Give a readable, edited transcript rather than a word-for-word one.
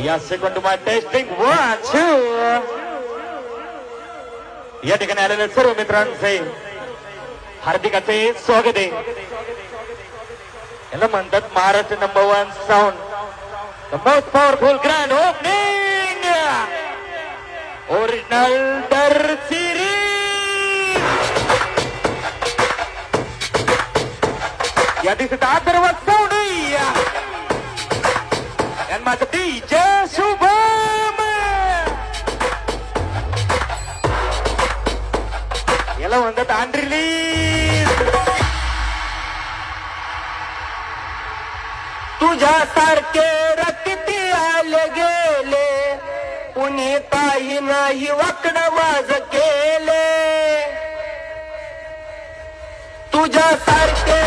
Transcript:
या सेकंड मा टेस्टिंग 1 2 या ठिकाणी आलेल्या सर्व मित्रांचे हार्दिक असे स्वागत आहे. याला म्हणतात Maharashtra number 1 sound, the most powerful grand opening original डर सिरीज. या दिवशी आदर्व साऊंड आणि माझं डीजे शुभम. याला म्हणतात अनरिलीज. तुझ्यासारखे रक्ती आले गेले, कुणी काही नाही वाकडं माझ केले. तुझ्यासारखे